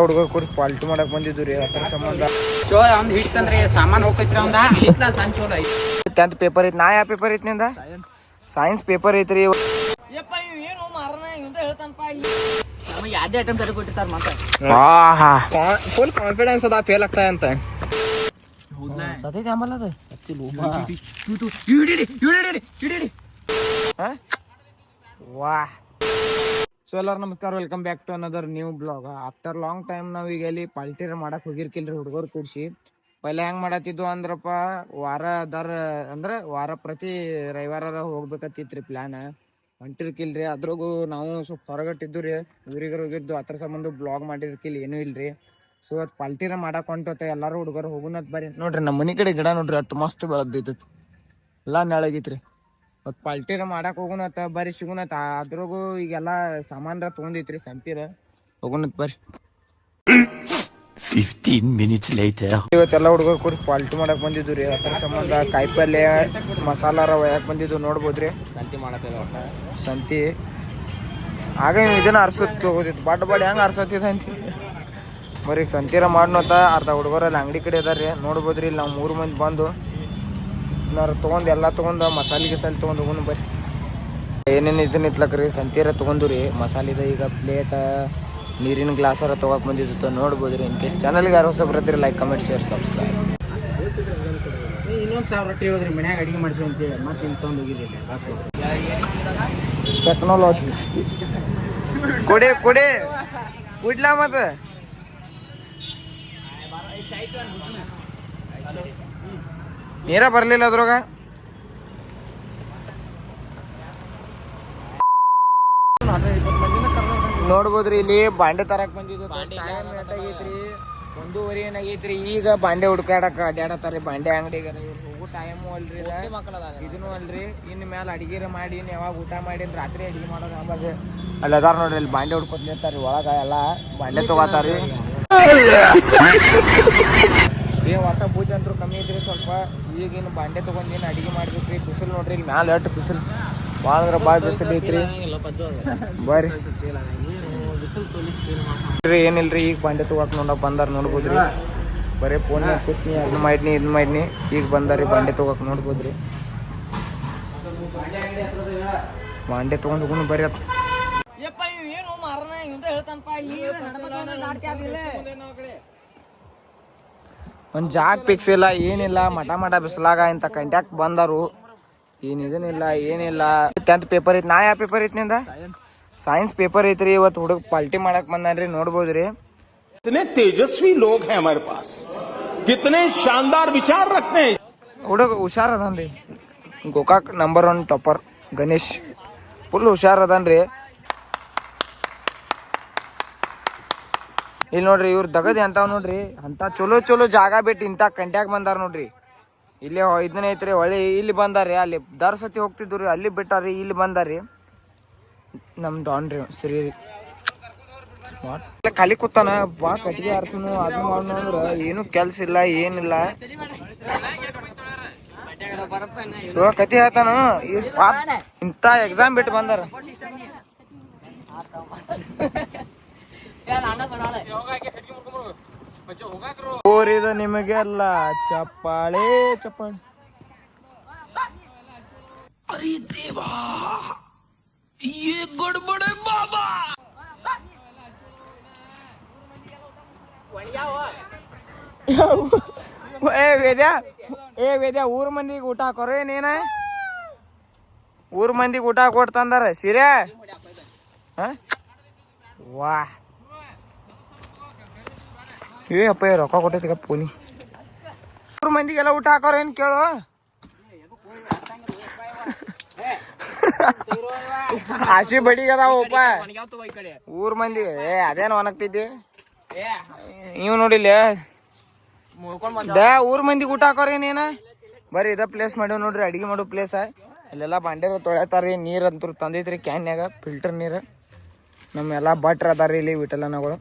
ಹುಡುಗರು ಕೂಡಿ ಪಾಲ್ಟಿ ಮಾಡಕ್ ಬಂದಿದ್ದು ರೀ ಅದ್ರ ಸಂಬಂಧ ಹಿಡ್ತಂದ್ರಿ ಸಾಮಾನ್ ಹೋಗ್ತೈತ್ರಿ ಅವಂದ 10th ಪೇಪರ್ ಐತಿ. ನಾ ಯಾವ ಪೇಪರ್ ಐತಿ ನಿಂದ? ಸೈನ್ಸ್ ಪೇಪರ್ ಐತ್ರಿ. ಏನು ಮಾರನ ಇಂತ ಹೇಳ್ತಾನಪ್ಪ ಯಾವ್ದೇ ಐಟಮ್ ತರ ಕೊಟ್ಟಿರ್ತಾರ ಮಾತ್ರ ಫುಲ್ ಕಾನ್ಫಿಡೆನ್ಸ್ ಅದ ಫೇಲ್ ಆಗ್ತಾ ಅಂತ ಸತೈತಿ ಆಂಬಲ್ಲ ಅದು ವಾಹ್. ಸೊ ಎಲ್ಲರೂ ನಮಸ್ಕಾರ, welcome back to another new blog. After long time ನಾವ್ ಈಗ ಅಲ್ಲಿ ಪಾಲ್ಟಿರ ಮಾಡಕ್ ಹೋಗಿರ್ಕಿಲ್ರಿ ಹುಡುಗರು ಕೂಡ್ಸಿ. ಪೈಲೆ ಹೆಂಗ್ ಮಾಡತ್ತಿದ್ವು ಅಂದ್ರಪ್ಪ, ವಾರ ಪ್ರತಿ ರವಿವಾರ ಹೋಗ್ಬೇಕತ್ತಿತ್ರಿ ಪ್ಲಾನ್. ಹೊಂಟಿರ್ಕಿಲ್ರಿ. ಅದ್ರಾಗೂ ನಾವು ಸ್ವಲ್ಪ ಹೊರಗಟ್ಟಿದ್ದು ರೀ, ಊರಿಗೆ ಹೋಗಿದ್ದು. ಅದ್ರ ಸಂಬಂಧ ಬ್ಲಾಗ್ ಮಾಡಿರ್ಕಿಲ್ಲ, ಏನೂ ಇಲ್ರಿ. ಸೊ ಅದ್ ಪಾಲ್ಟಿರ ಮಾಡಕ್ ಹೊಂಟೋತ ಎಲ್ಲಾರು ಹುಡುಗರು ಹೋಗುನತ್ ಬರ್ರಿ. ನೋಡ್ರಿ ನಮ್ಮ ಮನಿ ಕಡೆ ಗಿಡ ನೋಡ್ರಿ ಅಷ್ಟು ಮಸ್ತ್ ಬೆಳದೈತೈತಿ, ಎಲ್ಲಾ ನೆಳಗೈತ್ರಿ. ಮತ್ ಪಾಲ್ಟಿರ ಮಾಡಕ್ ಹೋಗುನತ್ತ ಬರ್ರಿ, ಸಿಗುನತ್. ಅದ್ರಾಗೂ ಈಗೆಲ್ಲಾ ಸಾಮಾನ್ರ ತಗೊಂಡೈತ್ರಿ ಸಂತಿರ, ಹೋಗುನತ್ ಬರ್ರಿ. 15 minutes later. ಇವತ್ತೆಲ್ಲ ಹುಡುಗರು ಕೂಡಿ ಪಾಲ್ಟಿ ಮಾಡಕ್ ಬಂದಿದ್ದು ರೀ. ಅದ್ರ ಸಂಬಂಧ ಕಾಯಿಪಲ್ಯ ಮಸಾಲಾರ ಒಯ್ಯಾಕ್ ಬಂದಿದ್ದು ನೋಡ್ಬೋದ್ರಿ. ಸಂತಿ ಆಗ ಇದನ್ನ ಅರ್ಸತ್ ಹೋಗೋದಿತ್ತು, ಬಡ್ ಹೆಂಗ್ ಅರ್ಸತ್ತಿದ ಅಂತ ಬರೀ ಸಂತಿರ ಮಾಡ್ನೋತ. ಅರ್ಧ ಹುಡುಗರಲ್ಲಿ ಅಂಗಡಿ ಕಡೆ ಅದಾರ್ರಿ, ನೋಡ್ಬೋದ್ರಿ. ಇಲ್ಲಿ ನಾವು 3 ಮಂದಿ ಬಂದು ತೊಗೊಂಡು ಎಲ್ಲ ತೊಗೊಂಡು ಮಸಾಲೆ ಗಿಸಾಲೆ ತೊಗೊಂಡು ಹೋಗೋಣ ಬರ್ರಿ. ಏನೇನು ಇದನ್ನ ಇತ್ಲಕ್ರಿ ಸಂತಿರ ತೊಗೊಂಡು ರೀ. ಮಸಾಲಿದ ಈಗ ಪ್ಲೇಟ್, ನೀರಿನ ಗ್ಲಾಸರ ತೊಗೊಳಕ್ ಬಂದಿದ್ದು ನೋಡ್ಬೋದ್ರಿ. ಇನ್ ಕೇಸ್ ಚಾನಲ್ಗೆ ಯಾರು ಹೊಸ ಬರ್ತೀರಿ, ಲೈಕ್ ಕಮೆಂಟ್ ಶೇರ್ ಸಬ್ಸ್ಕ್ರೈಬ್. ಇನ್ನೊಂದು 1000 ರೊಟ್ಟಿ ಹೇಳಿದ್ರಿ ಮನ್ಯಾಗ ಅಡಿಗೆ ಮಾಡಿಸಿ ಅಂತೇಳಿ ಮತ್ತೆ ಇಲ್ಲಿ ತೊಗೊಂಡು ಹೋಗಿದ್ದಿಲ್ಲ. ಟೆಕ್ನಾಲಜಿ ಕೊಡಿ ಕುಡ್ಲಾ ಮತ್ತೆ ನೀರ ಬರ್ಲಿಲ್ಲ ಅದ್ರಾಗ. ನೋಡ್ಬೋದ್ರಿ ಇಲ್ಲಿ ಬಾಂಡೆ ತರಕ್ ಬಂದಿದ್ದು. ಆಗೈತ್ರಿ 1:30 ಏನಾಗೈತ್ರಿ. ಈಗ ಬಾಂಡೆ ಹುಡ್ಕಾಡಕ್ ಅಡ್ಯಾಡತ್ತಾರಿ ಬಾಂಡೆ ಅಂಗಡಿಗಾರ. ಹೋಗೋ ಟೈಮು ಅಲ್ರಿ, ಇದನ್ನು ಅಲ್ರಿ. ಇನ್ ಮ್ಯಾಲ ಅಡಿಗೆ ಮಾಡಿ ಯಾವಾಗ ಊಟ ಮಾಡಿ ರಾತ್ರಿ ಅಡಿಗೆ ಮಾಡೋದು ಆವಾಗ ಅಲ್ಲಿ ಅದಾರ ನೋಡ್ರಿ. ಇಲ್ಲಿ ಬಾಂಡೆ ಹುಡ್ಕೊತ್ಲಿರ್ತಾರಿ, ಒಳಗ ಎಲ್ಲಾ ಬಾಂಡೆ ತಗೋತಾರಿ. ಒಟ್ಟ ಪೂಜೆ ಅಂತೂ ಕಮ್ಮಿ ಐತ್ರಿ ಸ್ವಲ್ಪ. ಈಗಿನ ಬಾಂಡೆ ತಗೊಂಡ್ ಅಡಿಗೆ ಮಾಡ್ಬೇಕ್ರಿ. ಬಿಸಿಲು ನೋಡ್ರಿ ಇಲ್ಲಿ ಮ್ಯಾಲ ಎಷ್ಟು ಬಿಸಿಲು, ಭಾಳ ಅಂದ್ರೆ ಭಾಳ ಬಿಸಿಲು ಐತ್ರಿ. ಬರ್ರಿ ಏನಿಲ್ರಿ, ಈಗ ಬಾಂಡೆ ತಗೋಕ್ ನೋಡಕ್ ಬಂದಾರ ನೋಡ್ಬೋದ್ರಿ. ಬರೀ ಫೋನ್ ಕೂತ್ನಿ ಅದನ್ನ ಮಾಡಿನಿ ಇದನ್ನ ಮಾಡಿನಿ, ಈಗ ಬಂದಾರಿ ಬಾಂಡೆ ತಗೋಕ್ ನೋಡ್ಬೋದ್ರಿ. ಬಾಂಡೆ ತಗೊಂಡ್ ಹೋಗುನು ಬರ್ರಿ. ಅತ್ ಏನು ಮಾರನ ಇಂತ ಹೇಳ್ತಾನಪ್ಪ ಒಂದ್ ಜಾಗ್ ಫಿಕ್ಸ್ ಇಲ್ಲ, ಏನಿಲ್ಲ. ಮಠ ಬಿಸಲಾಗ ಇಂತ ಕಂಟ್ಯಾಕ್ಟ್ ಬಂದಾರು. ಏನ್ ಇದನ್ನಿಲ್ಲ ಏನಿಲ್ಲ. 10th ಪೇಪರ್ ಐತಿ. ನಾ ಯಾವ ಪೇಪರ್ ಐತಿ ನಿಂದ? ಸೈನ್ಸ್ ಪೇಪರ್ ಐತ್ರಿ. ಇವತ್ತು ಹುಡುಗ ಪಾಲ್ಟಿ ಮಾಡಕ್ ಬಂದಾನ್ರಿ, ನೋಡ್ಬೋದ್ರಿ. कितने तेजस्वी लोग हैं हमारे पास, कितने शानदार विचार रखते हैं. ಹುಡುಗ ಹುಷಾರ್ ಅದನ್ರಿ. Gokak number 1 topper Ganesh full ಹುಷಾರ್ ಅದನ್ರಿ. ಇಲ್ಲಿ ನೋಡ್ರಿ ಇವ್ರ ದಗದಿ ಅಂತಾವ್ ನೋಡ್ರಿ. ಅಂತ ಚಲೋ ಜಾಗ ಬಿಟ್ಟು ಇಂತ ಕಂಟ್ಯಾಕ್ ಬಂದಾರ ನೋಡ್ರಿ. ಇಲ್ಲಿ ಇದನ್ನ ಐತ್ರಿ ಹೊಳಿ, ಇಲ್ಲಿ ಬಂದಾರಿ. ಅಲ್ಲಿ ದರ್ಸತಿ ಹೋಗ್ತಿದ್ರಿ, ಅಲ್ಲಿ ಬಿಟ್ಟಾರಿ, ಇಲ್ಲಿ ಬಂದಾರಿ. ನಮ್ ಡಾನ್ ರೀ ಸರಿ ಸ್ಮಾರ್ಟ್ ಖಾಲಿ ಕೂತಾನ. ಬಾ ಕಟ್ಟಿಗೆ ಆರ್ತನು ಅದನ್ನ ಮಾಡೋಣ ಅಂದ್ರ ಏನು ಕೆಲ್ಸ ಇಲ್ಲ ಏನಿಲ್ಲ. ಕತಿ ಹೇಳ್ತಾನ. ಇಂತ ಎಕ್ಸಾಮ್ ಬಿಟ್ಟು ಬಂದಾರ. ಓರಿದ ನಿಮಗೆಲ್ಲ ಚಪ್ಪಾಳೆ. अरे देवा, ये गड़बड़े बाबा. ವೇದ್ಯ ಊರ್ ಮಂದಿಗೆ ಊಟ ಹಾಕೋರ ಏನೇನ? ಊರ್ ಮಂದಿಗೆ ಊಟ ಕೊಡ್ತಂದಾರ ಸೀರೆ. ವಾ ಅಪ್ಪ ರೊಕ್ಕ ಕೊಟ್ಟೈತಿ ಪೋನಿ. ಊರ್ ಮಂದಿಗೆಲ್ಲ ಊಟ ಹಾಕೋರ ಏನ್ ಕೇಳು. ಆಶಿ ಬಡಿಗೆ ಅದಾವಪ್ಪ ಊರ್ ಮಂದಿ. ಅದೇನು ಒಣಗ್ತಿದ್ದಿ ಇವ್ ನೋಡಿಲ್ಲ. ಊರ್ ಮಂದಿಗೆ ಊಟ ಹಾಕೋರ ಏನೇನ? ಬರ್ರಿ ಇದ ಪ್ಲೇಸ್ ಮಾಡ್ಯಾವ ನೋಡ್ರಿ, ಅಡಿಗೆ ಮಾಡೋ ಪ್ಲೇಸ್. ಇಲ್ಲೆಲ್ಲ ಬಾಂಡೆ ತೊಳೆತಾರಿ. ನೀರ್ ಅಂತೂ ತಂದೈತ್ರಿ ಕ್ಯಾನ್ಯಾಗ, ಫಿಲ್ಟರ್ ನೀರ್. ನಮ್ಮ ಎಲ್ಲಾ ಭಟ್ರ ಅದಾರಿ ಇಲ್ಲಿ ವಿಠಲನಗಳು.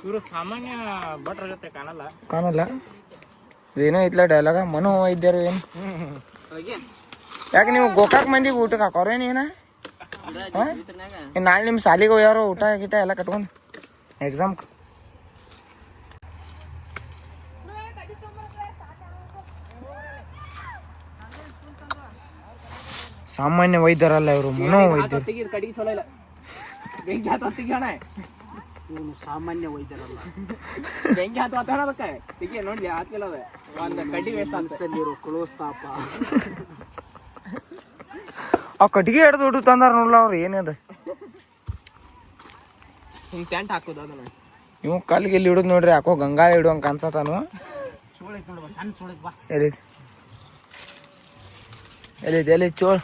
ಇವರು ಸಾಮಾನ್ಯ ಭಟ್ರ ಜೊತೆ ಕಾಣಲ್ಲ. ಏನೋ ಐತ್ಲ ಡೈಲಾಗ ಮನು ಇದ್ದಾರು ಏನು. ಯಾಕೆ ನೀವು ಗೋಕಾಕ್ ಮಂದಿಗೆ ಊಟಕ್ಕೆ ಹಾಕೋರ ಏನೇನ? ನಾಳೆ ನಿಮ್ಮ ಸಾಲಿಗೆ ಹೋಗ್ಯಾರೋ ಊಟ ಗೀಟ ಎಲ್ಲ ಕಟ್ಕೊಂಡು ಎಕ್ಸಾಮ್ ಸಾಮಾನ್ಯ ವೈದ್ಯರಲ್ಲ ಇವರು ಮನೋವೈದ್ಯರು. ಕಡಿಗೆ ಚಲೋ ಇಲ್ಲ ಬೆಂಕಿ ಹಾತ ತೆಗಿಯೋಣ ಇವನು ಸಾಮಾನ್ಯ ವೈದ್ಯರಲ್ಲ. ಬೆಂಕಿ ಹಾತು ಹಾತಾನ ಅದಕ್ಕೆ ತೆಗಿಯ ನೋಡಿ ಹಾಕ್ಲಿಲ್ಲ ಅದ ಒಂದು ಕಡ್ಡಿ ವೇಸ್ಟ್ ಅನ್ಸಲ್ಲಿರೋ ಕ್ಲೋಸ್ತಾಪ. ಆ ಕಟ್ಟಿಗೆ ಹಿಡ್ದು ಹುಡುಗ ತಂದಾರ ನೋಡ್ಲ ಅವ್ರು ಏನಿದೆ ಹಿಂಗೆ ಟೆಂಟ್ ಹಾಕೋದು ಅದನ್ನ ಇವ್ ಕಲ್ಗೆ ಇಲ್ಲಿ ಹಿಡಿದ್ ನೋಡ್ರಿ ಯಾಕೋ ಗಂಗಾ ಹಿಡುವಂಗ ಕಾಣ್ಸತಾನು. ಚೋಳೈತ್ ನೋಡ್ಬಾ ಸಣ್ಣ ಚೋಳೈತ್ ಬಾ. ಎಲ್ಲಿ ಚೋಳ್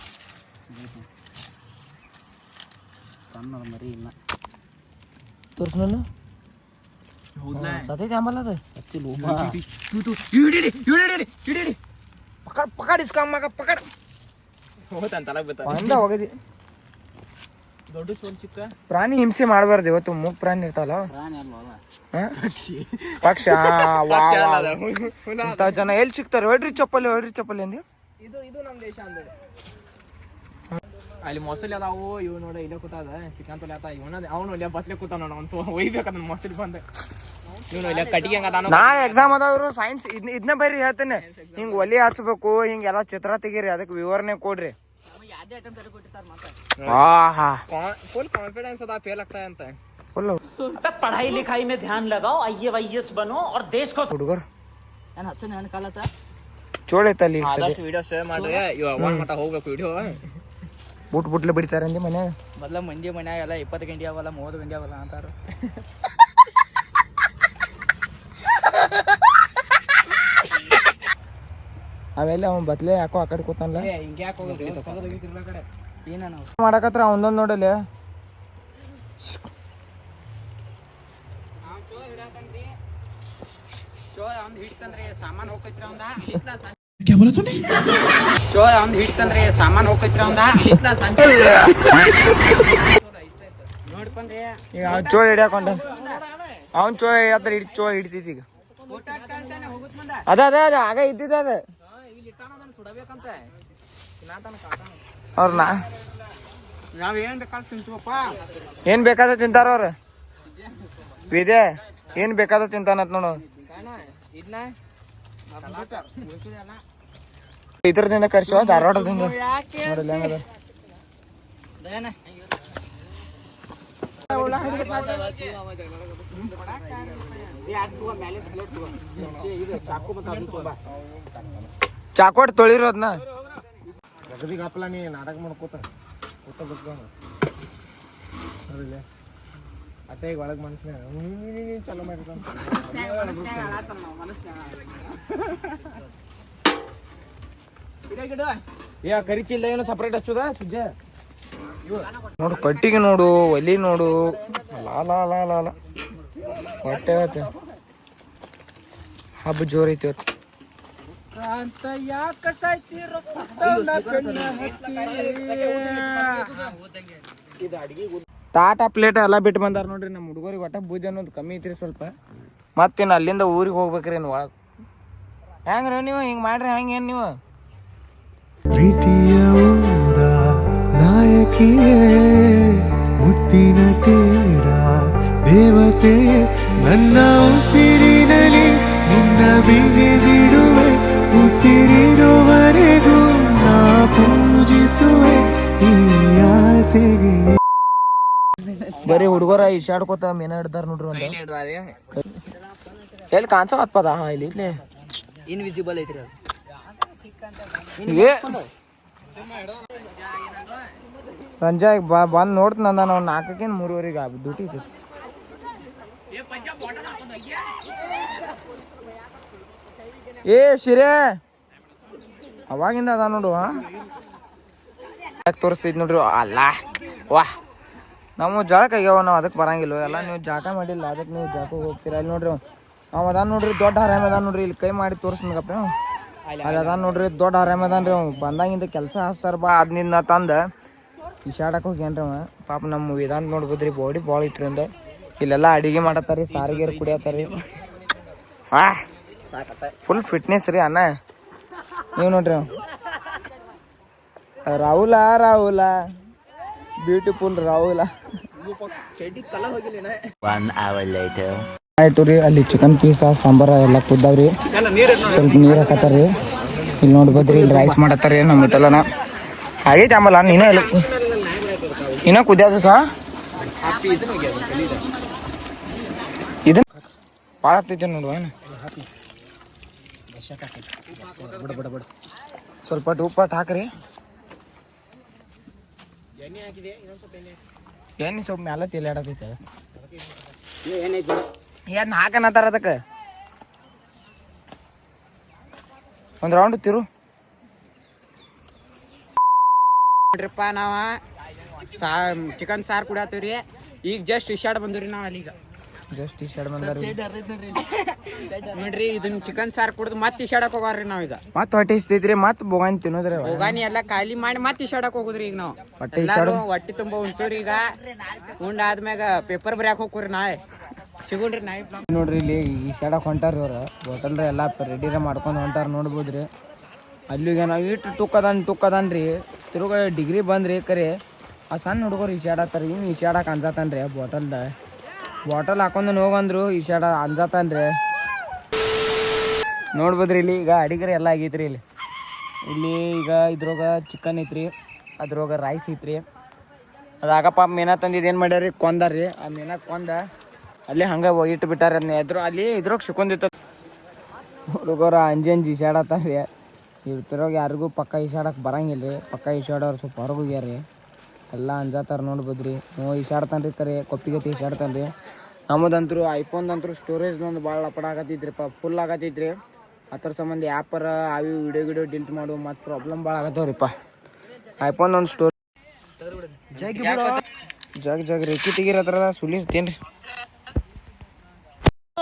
ಸಣ್ಣ ಮರಿ ಇಲ್ಲ ತೋರ್ಸ್ ನಾನು ಸತೈತಿ ಆಂಬಲ್ಲ ಅದು ಪಕಡ್ ಇಸ್ಕೊಂಬಾಗ ಪಕಡ್ ಹೋತಂತಲ್ಲ ಒಂದ ಹೋಗದಿ. ದೊಡ್ಡ ಚೋಳ್ ಚಿಕ್ಕ ಪ್ರಾಣಿ ಹಿಂಸೆ ಮಾಡಬಾರ್ದು. ಇವತ್ತು ಮೂಗ್ ಪ್ರಾಣಿ ಇರ್ತಾವಲ್ಲ ಪ್ರಾಣಿ ಅಲ್ವಲ್ಲ ಪಕ್ಷ. ಇಂಥ ಜನ ಎಲ್ಲಿ ಸಿಗ್ತಾರೆ? ಹೊಡ್ರಿ ಚಪ್ಪಲಿ ಅಂದಿ. ಇದು ನಮ್ಮ ದೇಶ ಅಂದ್ರೆ ಅಲ್ಲಿ ಮೊಸಲಿ ಅದಾವು. ಇವ್ ನೋಡ ಇಲ್ಲೇ ಕೂತಾದ ಚಿಕನ್ ತೊಲೆ ಆತ ಇವನ ಅವನು ಇಲ್ಲೇ ಬತ್ಲೆ ಕೂತ ನೋಡ ಅವನು ಒಯ್ಬೇಕಂತ ಮೊಸಲಿ ಬಂದ ಇವನು ಇಲ್ಲೇ ಕಟ್ಟಿಗೆ ಹಂಗ ಅದಾನ. ನಾಳೆ ಎಕ್ಸಾಮ್ ಅದಾವ್ರು ಸೈನ್ಸ್ ಇದನ್ನ ಬರೀ ಹೇಳ್ತೇನೆ. ಹಿಂಗ್ ಒಲಿ ಹಚ್ಬೇಕು, ಹಿಂಗೆಲ್ಲ ಚಿತ್ರ ತೆಗೀರಿ, ಅದಕ್ಕೆ ವಿವರಣೆ ಕೊಡ್ರಿ. ಯಾವ್ದೇ ಐಟಮ್ ತರ ಕೊಟ್ಟಿರ್ತಾರ ಮತ್ತೆ ಫುಲ್ ಕಾನ್ಫಿಡೆನ್ಸ್ ಅದ ಫೇಲ್ ಆಗ್ತಾ ಅಂತ ಫುಲ್ पढ़ाई लिखाई में ध्यान लगाओ, IAS बनो और देश को ಹುಡುಗರು ನಾನು ಹಚ್ಚ ನನ್ನ ಕಾಲತ್ತ ಚೋಳೈತಲ್ಲಿ ಆದಷ್ಟು ವಿಡಿಯೋ ಶೇರ್ ಮಾಡ್ರಿ. ಇವಾಗ ಒಂದ್ ಮಟ್ಟ ಹೋಗ್ಬೇಕು ವಿಡಿಯೋ. ಬುಟ್ಲೆ ಬಿಡ್ತಾರೆ ಅಂದಿ ಮನೆ ಮೊದ್ಲ ಮಂದಿ ಮನ್ಯಾಗ ಎಲ್ಲ 20 ಗಂಟೆ ಅವಲ್ಲ 30 ಗಂಟೆ ಅವಲ್ಲ ಅಂತಾರ. ಆಮೇಲೆ ಅವ್ನು ಬತ್ಲೆ ಯಾಕೋ ಆ ಕಡೆ ಕೂತಾನಲ್ಲ. ಹಿಂಗೆ ಯಾಕೆ ಹೋಗೋದು ಕಡೆ ಏನ ನಾವು ಮಾಡಕತ್ರ ಅವನೊಂದು ನೋಡಲಿ. ಸಾಮಾನು ಹೋಗ್ತೈತ್ರಿ ಅವಂದ ನೋಡ್ಕೊಂಡ್ರಿ ಈಗ ಅವ್ನು ಚೋಳ ಹಿಡಿಯಾಕೊಂಡ ಅವ್ನು ಚೋಳ ಹಿಡಿಯತ್ರ ಚೋಳ ಹಿಡಿತೈತಿ. ಈಗ ಅದ ಆಗ ಇದ್ದಿದ್ದ ಅದ ಸುಡಬೇಕಂತ ಅವ್ರನ್ನ ನಾವ್ ಏನ್ ಬೇಕಾದ್ ತಿಂತೀವಪ್ಪ. ಏನ್ ಬೇಕಾದ ತಿಂತಾರ ಅವ್ರ. ವಿದೆ ಏನ್ ಬೇಕಾದ ತಿಂತಾನತ್ ನೋಡು. ಇದ್ರದಿಂದ ಕರ್ಸುವ ಧಾರವಾಡದಿಂದ ನೋಡಲ್ಲ ಹೆಂಗದ. ಚಾಕೋಟ್ ತೊಳಿರೋದ್ನ ಹಾಪಲ್ಲ ನೀ ನಾಟಕ ಮಾಡ್ಕೋತ ಅಟ್ಟ ಈಗ ಒಳಗ್ ಮನುಷ್ಯ ಚಲೋ ಮಾಡಿರ್ತಾನ. ಕರಿಚಿಲ್ಲ ಏನು ಸಪ್ರೇಟ್ ಹಚ್ಚುದ ಸುಜ್ಜ ನೋಡು ಕಟ್ಟಿಗೆ ನೋಡು, ಒಲಿ ನೋಡು, ಲಾಲ ಹೊಟ್ಟೆ ಹಬ್ಬ ಜೋರೈತಿ ಇವತ್ತು. ತಾಟ ಪ್ಲೇಟ್ ಎಲ್ಲ ಬಿಟ್ಟು ಬಂದಾರ ನೋಡ್ರಿ. ನಮ್ಮ ಹುಡುಗರಿಗೆ ಒಟ್ಟ ಬೂದಿ ಅನ್ನೋದು ಕಮ್ಮಿ ಐತ್ರಿ ಸ್ವಲ್ಪ. ಮತ್ತೇನು ಅಲ್ಲಿಂದ ಊರಿಗೆ ಹೋಗ್ಬೇಕ್ರಿ ಏನು ಒಳಗೆ. ಹೆಂಗ್ರಿ ನೀವು ಹಿಂಗೆ ಮಾಡ್ರಿ? ಹೆಂಗೇನು ನೀವು ಪ್ರೀತಿಯ ಊರ ನಾಯಕಿಯೇ ಮುತ್ತಿನ ತೀರ ದೇವತೆ ನನ್ನ ಉಸಿರಿನಲ್ಲಿ ನಿನ್ನ ಬಿಗಿದಿಡುವೆ ಉಸಿರಿರುವವರೆಗೂ ನಾ ಪೂಜಿಸುವೆ ಈ ಆಸೆಗೆ. ಬರೀ ಹುಡುಗರ ಇಶಾಡ್ಕೋತ ಮೀನ ಹಿಡ್ದಾರ ನೋಡ್ರಿ. ಒಂದು ಎಲ್ಲಿ ಕಾಣಿಸೋ ಪದ ಇಲ್ಲಿ ಇನ್ವಿಸಿಬಲ್ ಐತ್ರಿ ಅದು. ರಂಜಾಯ್ ಬಂದ್ ನೋಡ್ತ ನಂದ ನಾವು 4ಕ್ಕೇನು 3:30 ಡ್ಯೂಟಿ ಐತಿ. ಏ ಶಿರೇ ಅವಾಗಿಂದ ಅದ ನೋಡು. ಯಾಕೆ ತೋರಿಸ್ತಿದ್ ನೋಡ್ರಿ. ಅಲ್ಲ ವಾಹ್ ನಾವು ಜಳಕ ಆಗ್ಯಾವ, ನಾವು ಅದಕ್ಕೆ ಬರಂಗಿಲ್ಲ. ಎಲ್ಲ ನೀವು ಜಾಕ ಮಾಡಿಲ್ಲ, ಅದಕ್ಕೆ ನೀವು ಜಾಕ ಹೋಗ್ತೀರ. ಅಲ್ಲಿ ನೋಡ್ರಿ ಅವ ಅದಾನ ನೋಡ್ರಿ, ದೊಡ್ಡ ಹರಾಮ ಅದಾನ ನೋಡ್ರಿ. ಇಲ್ಲಿ ಕೈ ಮಾಡಿ ತೋರಿಸ್ನಗಪ್ಪ. ಅಲ್ಲಿ ಅದಾನ ನೋಡ್ರಿ, ದೊಡ್ಡ ಹರಾಮ ಅದಾನ ರೀ. ಅವ್ ಬಂದಾಗಿಂದ ಕೆಲಸ ಹಚ್ತಾರ ಬಾ ಅದ್ನಿಂದ ತಂದ ಇಶಾಡಕ್ಕೆ ಹೋಗ್ಯಾನ್ರಿ ಅವ. ಪಾಪ ನಮ್ಮ ವೇದಾಂತ ನೋಡ್ಬೋದ್ರಿ, ಬಾಡಿ ಭಾಳ ಇಟ್ರಿಂದ. ಇಲ್ಲೆಲ್ಲ ಅಡಿಗೆ ಮಾಡತ್ತಾರಿ, ಸಾರಿಗೆರು ಕುಡಿಯತ್ತಾರಿ. ಫುಲ್ ಫಿಟ್ನೆಸ್ ರೀ ಅಣ್ಣ. ನೀವು ನೋಡ್ರಿ ರಾಹುಲ ಬ್ಯೂಟಿಫುಲ್ ರಾಹುಲ. ಚಡ್ಡಿ ಕಲರ್ ಹೋಗಿಲ್ಲ. ಆಯ್ತು ರೀ, ಅಲ್ಲಿ ಚಿಕನ್ ಪೀಸ ಸಾಂಬಾರ ಎಲ್ಲ ಕುದ್ದಾವ್ರಿ, ಸ್ವಲ್ಪ ನೀರು ಹಾಕತ್ತಾರ್ರಿ. ಇಲ್ಲಿ ನೋಡ್ಬೋದ್ರಿ, ಇಲ್ಲಿ ರೈಸ್ ಮಾಡತ್ತಾರ ನಮ್ಮ ಹೋಟೆಲನ. ಆಗೈತೆ ಆಮೇಲೆ ನೀನೇ ಎಲ್ಲ ಇನ್ನ ಕುದ್ಯಾದ ಇದನ್ನ ಭಾಳ ಆಗ್ತೈತೆ ನೋಡುವ ಏನು. ಸ್ವಲ್ಪ ಉಪ್ಪು ಹಾಕ್ರಿ. ಎಣ್ಣೆ ಸ್ವಲ್ಪ ಮ್ಯಾಲ ತೇಲಾಡತೈತೆ. ಏನ್ ಹಾಕನತ್ತಾರ ಅದಕ್ಕೆ ಒಂದು ರೌಂಡ್ ತಿರು ನೋಡ್ರಿಪ್ಪ, ನಾವ ಚಿಕನ್ ಸಾರು ಕುಡಿಯತ್ತೀವ್ರಿ. ಈಗ ಜಸ್ಟ್ ಇಶಾಡ್ ಬಂದ್ರಿ ನಾವ್ ಅಲ್ಲಿಗ. ಜಸ್ಟ್ ಈ ಸೈಡ್ ಬಂದಾರ ನೋಡ್ರಿ, ಇದನ್ನ ಚಿಕನ್ ಸಾರು ಕುಡ್ದು ಮತ್ತೆ ಇಶಾಡಕ್ ಹೋಗಾರ್ರಿ ನಾವೀಗ. ಮತ್ತೆ ಹೊಟ್ಟೆ ಇಸ್ತೈತ್ರಿ, ಮತ್ತೆ ಬೋಗಾನಿ ತಿನ್ನೋದ್ರಿ. ಹೋಗಾನಿ ಎಲ್ಲ ಖಾಲಿ ಮಾಡಿ ಮತ್ತೆ ಇಶಾಡಕ್ ಹೋಗುದ್ರಿ. ಈಗ ನಾವು ಹೊಟ್ಟೆ ಎಲ್ಲಾರು ಹೊಟ್ಟಿ ತುಂಬಾ ಉಂಟವ್ರಿ. ಈಗ ಉಂಡಾದ್ಮ್ಯಾಗ ಪೇಪರ್ ಬರೆಯಾಕ ಹೋಗ್ರಿ. ನಾಳೆ ಸಿಗೋಣ್ರಿ ನಾಯಿ. ನೋಡ್ರಿ, ಇಲ್ಲಿ ಈ ಸೈಡಕ್ಕೆ ಹೊಂಟಾರ ಇವ್ರು. ಹೋಟೆಲ್ರ ಎಲ್ಲ ರೆಡಿರ ಮಾಡ್ಕೊಂಡು ಹೊಂಟಾರ ನೋಡ್ಬೋದ್ರಿ. ಅಲ್ಲಿಗೆ ನಾವು ಇಟ್ಟು ಟುಕ್ಕದನ್ರಿ. ತಿರುಗ ಡಿಗ್ರಿ ಬಂದ್ರಿ ಕರೆ ಆ ಸಣ್ಣ ಹುಡುಗರು ಈಸಾಡತ್ತಾರ. ಇನ್ನು ಈಸಾಡಕ್ಕೆ ಅಂಜಾತಾನ್ರಿ. ಬಾಟಲ್ ಹಾಕೊಂಡು ಹೋಗಂದ್ರು ಈಸಾಡ ಅಂಜಾತಾನ್ರಿ. ನೋಡ್ಬೋದ್ರಿ, ಇಲ್ಲಿ ಈಗ ಅಡಿಗೆರಿ ಎಲ್ಲ ಆಗೈತ್ರಿ. ಇಲ್ಲಿ ಈಗ ಇದ್ರೊಳಗ ಚಿಕನ್ ಐತ್ರಿ, ಅದ್ರೊಳಗ ರೈಸ್ ಐತ್ರಿ. ಅದಾಗಪ್ಪ ಮೀನಾ ತಂದಿದ್ದು ಏನು ಮಾಡ್ಯಾರಿ, ಕೊಂದಾರ್ರಿ. ಆ ಮೀನಾ ಕೊಂದ ಅಲ್ಲಿ ಹಂಗೆ ಇಟ್ಟು ಬಿಟ್ಟಾರ. ಅಲ್ಲಿ ಇದ್ರಾಗ ಸಿಕ್ಕೊಂಡಿತ್ತ ಹುಡುಗರು ಅಂಜಿ ಈಸಾಡತ್ತಾರ್ರಿ. ಇರ್ತಿರೋಗ ಯಾರಿಗೂ ಪಕ್ಕ ಈಸಾಡಕ್ಕೆ ಬರಂಗಿಲ್ಲ ರೀ. ಪಕ್ಕ ಈಸಾಡೋರು ಸ್ವಲ್ಪ ಹೊರಗೆ ಹೋಗ್ಯಾರ ಎಲ್ಲ ಅಂಜಾತಾರ. ನೋಡ್ಬೋದ್ರಿ, ನೀವು ಈಸಾಡ್ತಾನೆ ರೀ ಕರೆ ಕೊಪ್ಪಿಗೆ ಈಸಾಡ್ತಾನೆ ರೀ. ನಮ್ಮದಂತರೂ ಐಫೋನ್ದಂತರೂ ಸ್ಟೋರೇಜ್ದೊಂದು ಭಾಳ ಲಪಡ ಆಗತ್ತೈತ್ರಿಪ್ಪ, ಫುಲ್ ಆಗತ್ತೈತ್ರಿ. ಅದ್ರ ಸಂಬಂಧ ಆ್ಯಪರ ಅವು ವಿಡಿಯೋ ಡಿಲೀಟ್ ಮಾಡು ಮತ್ತು ಪ್ರಾಬ್ಲಮ್ ಭಾಳ ಆಗತ್ತವ್ರಿಪ್ಪ. ಐಫೋನ್ ಒಂದು ಸ್ಟೋರ್ ಜಗ್ ರೇಖಿ ತೆಗಿರತ್ರ ಸುಲಿರ್ತೇನ್ರಿ.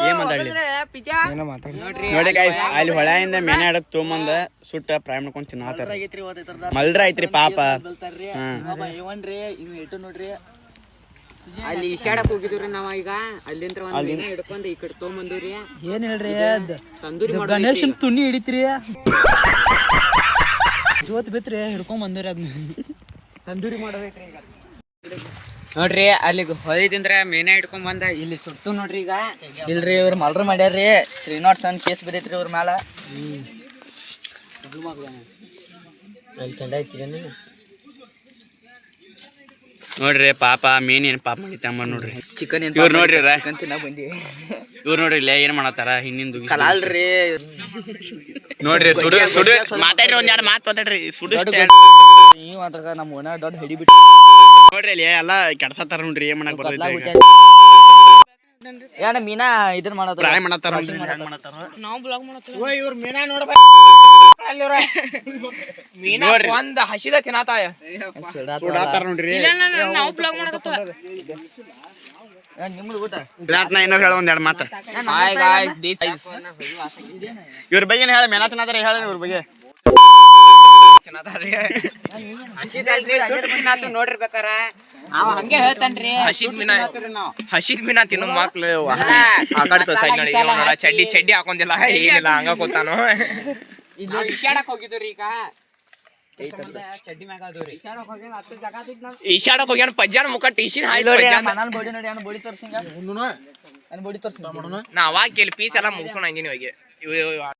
ಏನೋ ಮಾತಾಡಿ ನೋಡಿ ಗಾಯ್ಸ್, ಅಲ್ಲಿ ಹೊಳೆಯಿಂದ ಮೇನೆ ಹಿಡಕ್ ತೊಗೊಂಬಂದ ಸುಟ್ಟ ಫ್ರೈ ಮಾಡ್ಕೊಂಡ್ ತಿನ್ನಾತಾರ. ಮಲ್ರ ಐತ್ರಿ ಪಾಪ. ನೋಡ್ರಿ, ಅಲ್ಲಿ ಇಶಾಡಕ್ ಹೋಗಿದ್ರಿ ನಾವ. ಈಗ ಅಲ್ಲಿಂದ ಒಂದ್ ಮೀನ ಹಿಡ್ಕೊಂಡ್ ಈ ಕಡೆ ತೊಗೊಂಬಂದಿವ್ರಿ. ಏನ್ ಹೇಳ್ರಿ, ತಂದೂರಿ ಗಣೇಶನ್ ತುಣ್ಣಿ ಹಿಡಿತ್ರಿ, ಜೋತ್ ಬಿತ್ರಿ ಹಿಡ್ಕೊಂಡ್ ಬಂದ್ರಿ. ಅದನ್ನ ತಂದೂರಿ ಮಾಡ್ಬೇಕ್ರಿ. ಈಗ ನೋಡ್ರಿ, ಅಲ್ಲಿಗೆ ಹೊಳಿದಿಂದ್ರ ಮೀನ ಹಿಡ್ಕೊಂಡ್ ಬಂದ ಇಲ್ಲಿ ಸುಟ್ಟು ನೋಡ್ರಿ. ಈಗ ಇಲ್ರಿ, ಇವ್ರು ಮಲ್ರು ಮಾಡ್ಯಾರ್ರಿ. 307 ಕೇಸ್ ಬಿದ್ದೈತ್ರಿ ಇವ್ರ ಮ್ಯಾಲ. ನೋಡ್ರಿ ಪಾಪ ಮೀನ್ ಏನ್ ಪಾಪ ಮಾಡಿತ್ತಂಬ ನೋಡ್ರಿ. ಚಿಕನ್ ಇವ್ರು ನೋಡ್ರಿ, ತಿನ್ನಾಕ ಬಂದಿ. ಇವ್ರು ನೋಡ್ರಿ ಇಲ್ಲೇ ಏನ್ ಮಾಡತ್ತಾರ ಹಿಂದಿಂದು. ಕಲಾಲ್ರಿ ನೋಡ್ರಿ, ಸುಡು ಮಾತಾಡ್ರಿ, ಒಂದ್ ಎರಡು ಮಾತು ಮಾತಾಡ್ರಿ. ಸುಡು ನೀವು ಮಾತ್ರ ನಮ್ಮ ಓನ ದೊಡ್ಡ ಹಿಡಿಬಿಟ್ಟು ನೋಡ್ರಿ ಇಲ್ಲಿ ಎಲ್ಲ ಕೆಡ್ಸತ್ತಾರ ನೋಡ್ರಿ. ಏನ್ ಮಾಡಕ್ ಬರ್ತೈತಿ, ಏನ ಮೀನಾ ಇದನ್ ಮಾಡತ್ತಾರ, ಫ್ರೈ ಮಾಡತ್ತಾರ. ಇವ್ರ ಮೀನ ನೋಡ್ಬೇಕು. ಮೀನ ಒಂದ್ ಹಸಿದ ತಿನ್ನತಾಯ ಸುಡಾತಾರ ನೋಡ್ರಿ. ನಿಮ್ದು ಊಟ ನಾ ಇನ್ನೊಂದು ಹೇಳ ಒಂದ್ ಎರಡು ಮಾತು. ಇವ್ರ ಬಗ್ಗೆ ಹೇಳ, ಮೇನಾ ತಿನ್ನತಾರ ಹೇಳ ಇವ್ರ ಬಗ್ಗೆ. ನೋಡಿರ್ಬೇಕಾರ ಅವ ಹಂಗೆ ಹೇಳ್ತಾನ್ರಿ. ಹಸಿದ್ ಮೀನಾ ತಿನ್ನೋ ಮಕ್ಳು ಚಡ್ಡಿ ಹಾಕೊಂದಿಲ್ಲ, ಏನಿಲ್ಲ ಹಂಗ ಕೂತಾನು. ಇಶಾಡಕ್ ಹೋಗಿದ್ರಿ. ಈಗ ಚಡ್ಡಿ ಮ್ಯಾಗ ಈಶಾಡಕ್ ಹೋಗ್ಯಾನ ಪಜ್ಜಾನ ಮುಖ ಟೀಶಿನ್ ನಾನು ಬೋಡಿ ನೋಡಿ, ಬೋಡಿ ತೋರ್ಸಿಂಗ ಬೋಡಿ ತೋರ್ಸಿ ನಾ ಅವಾಗ ಕೇಳಿ ಪೀಸ್ ಎಲ್ಲ ಮುಗಿಸೋಣ ಇಂಜಿನ್ ಹೋಗಿ.